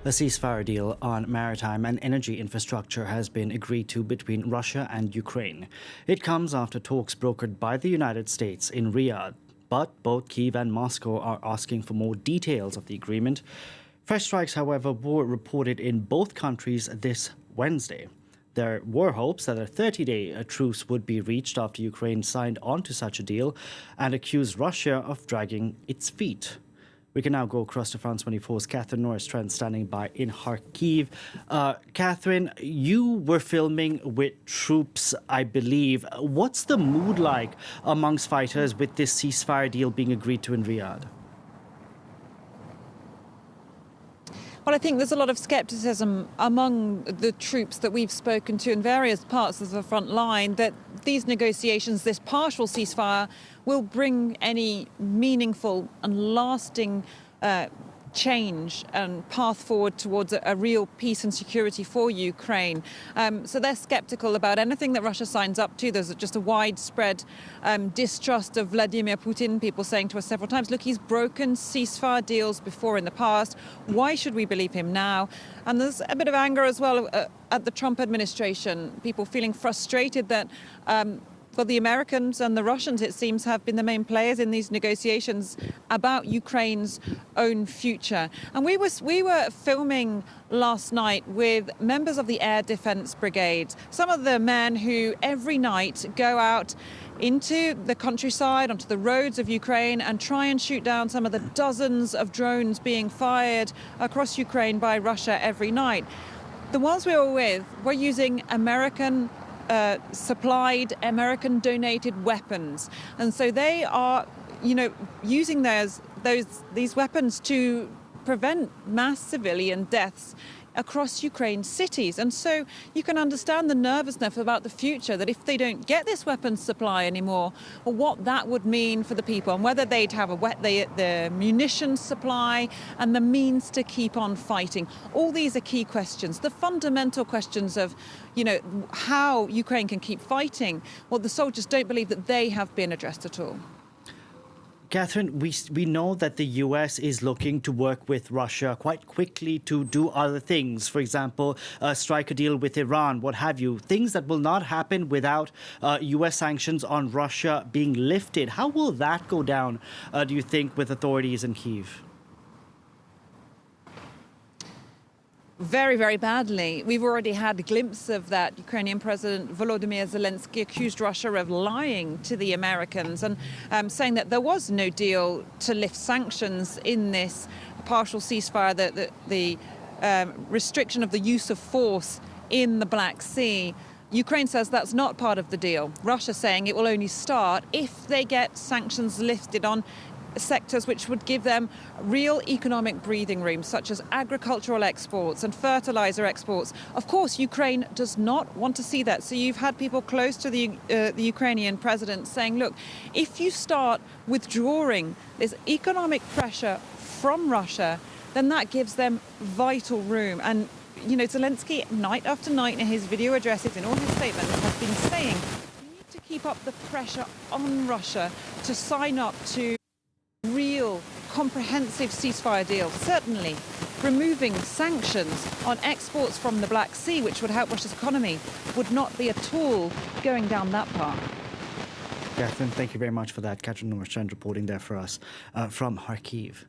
A ceasefire deal on maritime and energy infrastructure has been agreed to between Russia and Ukraine. It comes after talks brokered by the United States in Riyadh. But both Kiev and Moscow are asking for more details of the agreement. Fresh strikes, however, were reported in both countries this Wednesday. There were hopes that a 30-day truce would be reached after Ukraine signed on to such a deal and accused Russia of dragging its feet. We can now go across to France 24's Norris Trent standing by in Kharkiv. Catherine, you were filming with troops, I believe. What's the mood like amongst fighters with this ceasefire deal being agreed to in Riyadh? Well, I think there's a lot of scepticism among the troops that we've spoken to in various parts of the front line that these negotiations, this partial ceasefire, will bring any meaningful and lasting change and path forward towards a real peace and security for Ukraine. So they're sceptical about anything that Russia signs up to. There's just a widespread distrust of Vladimir Putin, people saying to us several times, look, he's broken ceasefire deals before in the past. Why should we believe him now? And there's a bit of anger as well at the Trump administration, people feeling frustrated that well, the Americans and the Russians, it seems, have been the main players in these negotiations about Ukraine's own future. And we were filming last night with members of the Air Defense Brigade, some of the men who every night go out into the countryside, onto the roads of Ukraine and try and shoot down some of the dozens of drones being fired across Ukraine by Russia every night. The ones we were with were using American supplied, American donated weapons, and so they are, using these weapons to prevent mass civilian deaths across Ukraine's cities. And so you can understand the nervousness about the future, that if they don't get this weapons supply anymore, or what that would mean for the people, and whether they'd have the munitions supply and the means to keep on fighting. All these are key questions. The fundamental questions of, how Ukraine can keep fighting, well, the soldiers don't believe that they have been addressed at all. Catherine, we know that the U.S. is looking to work with Russia quite quickly to do other things. For example, strike a deal with Iran, what have you. Things that will not happen without U.S. sanctions on Russia being lifted. How will that go down, do you think, with authorities in Kyiv? Very, very badly. We've already had a glimpse of that. Ukrainian President Volodymyr Zelensky accused Russia of lying to the Americans and saying that there was no deal to lift sanctions in this partial ceasefire, the restriction of the use of force in the Black Sea. Ukraine says that's not part of the deal. Russia saying it will only start if they get sanctions lifted on sectors which would give them real economic breathing room, such as agricultural exports and fertilizer exports. Of course, Ukraine does not want to see that. So you've had people close to the Ukrainian president saying, look, if you start withdrawing this economic pressure from Russia, then that gives them vital room. And, Zelensky, night after night in his video addresses, in all his statements, has been saying you need to keep up the pressure on Russia to sign up to real comprehensive ceasefire deal. Certainly removing sanctions on exports from the Black Sea, which would help Russia's economy, would not be at all going down that path. Catherine, thank you very much for that. Norris Trent reporting there for us from Kharkiv.